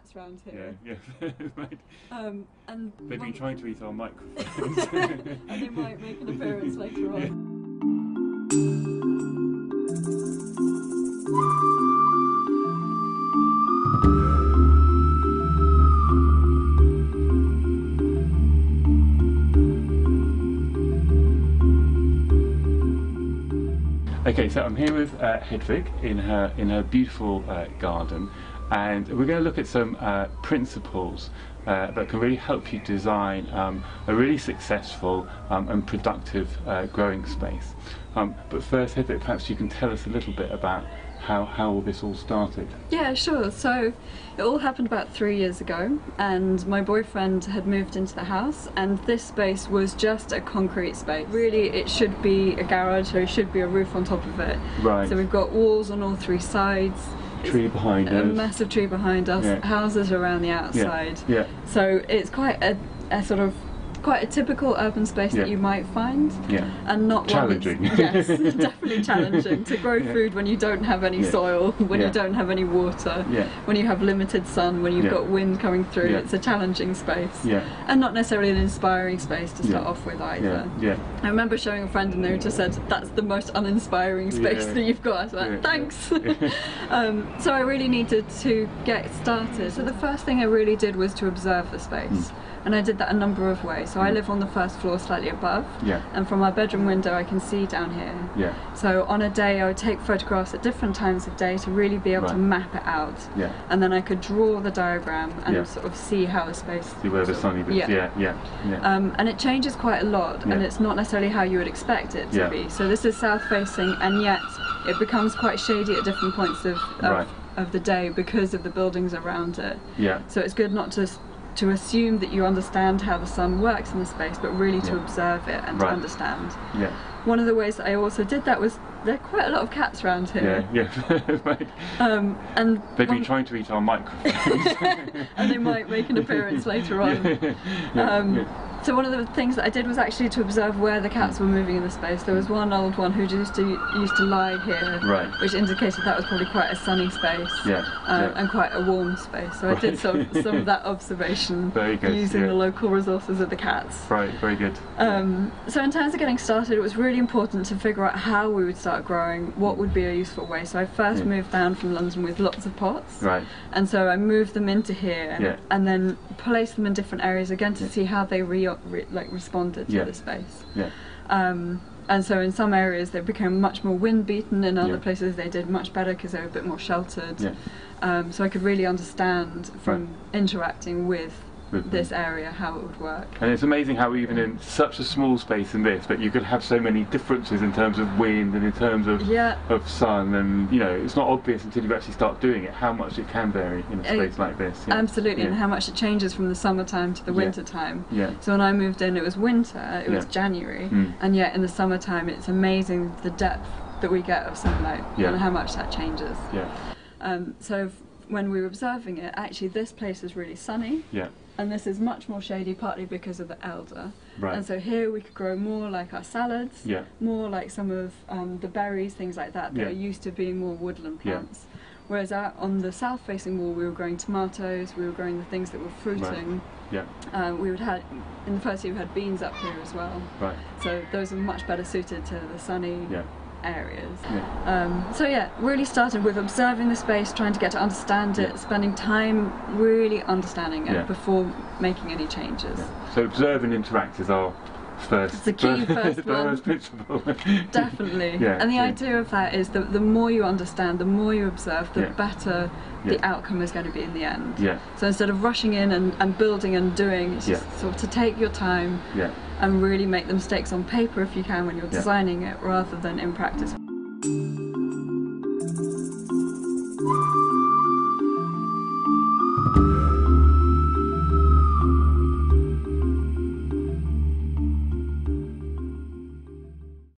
cats around here. Yeah, yeah, right. And They've been trying to eat our microphones. and they might make an appearance later on. Okay, so I'm here with Hedvig in her beautiful garden, and we're going to look at some principles that can really help you design a really successful and productive growing space. But first, Hedvig, perhaps you can tell us a little bit about how this all started. Yeah, sure. So it all happened about 3 years ago, and my boyfriend had moved into the house, and this space was just a concrete space. Really, it should be a garage, or it should be a roof on top of it. Right. So we've got walls on all three sides. Tree behind us. A massive tree behind us. Yeah. Houses around the outside. Yeah. So it's quite a sort of quite a typical urban space that you might find, and not challenging. One yes, definitely challenging to grow food when you don't have any soil, when you don't have any water, when you have limited sun, when you've got wind coming through. It's a challenging space, and not necessarily an inspiring space to start off with either. I remember showing a friend and they just said, "That's the most uninspiring space that you've got." I was like, "Thanks." So I really needed to get started. So the first thing I really did was to observe the space. And I did that a number of ways. So I live on the first floor, slightly above, and from my bedroom window I can see down here. So on a day I would take photographs at different times of day to really be able to map it out. And then I could draw the diagram and sort of see how the space... See where the sunny bits, and it changes quite a lot, and it's not necessarily how you would expect it to be. So this is south facing, and yet it becomes quite shady at different points of the day because of the buildings around it. So it's good not to assume that you understand how the sun works in the space, but really to observe it and to understand. One of the ways that I also did that was there are quite a lot of cats around here. Right. And they've been trying to eat our microphones. and they might make an appearance later on. So one of the things that I did was actually to observe where the cats were moving in the space. There was one old one who used to lie here, which indicated that was probably quite a sunny space, and quite a warm space. So I did some of that observation using the local resources of the cats. Right, very good. So in terms of getting started, it was really important to figure out how we would start growing, what would be a useful way. So I first moved down from London with lots of pots, and so I moved them into here, and then placed them in different areas again to see how they responded to the space. And so in some areas they became much more wind beaten, in other places they did much better because they were a bit more sheltered. So I could really understand from interacting with this area how it would work. And it's amazing how even in such a small space in this, but you could have so many differences in terms of wind and in terms of sun, and you know, it's not obvious until you actually start doing it how much it can vary in a space like this. Absolutely, and how much it changes from the summertime to the winter time. So when I moved in it was winter, it was January, and yet in the summertime it's amazing the depth that we get of sunlight and how much that changes. So when we were observing it, actually this place is really sunny. And this is much more shady, partly because of the elder. And so here we could grow more like our salads, more like some of the berries, things like that, that are used to being more woodland plants. Whereas out on the south-facing wall, we were growing tomatoes, we were growing the things that were fruiting. We would have, in the first year, we had beans up here as well. So those are much better suited to the sunny areas. So yeah, really started with observing the space, trying to get to understand it, spending time really understanding it before making any changes. So observe and interact is our first, it's the key first one. principle. Definitely. And the idea of that is that the more you understand, the more you observe, the better the outcome is going to be in the end. So instead of rushing in and building and doing, it's just sort of to take your time and really make the mistakes on paper if you can when you're designing it, rather than in practice.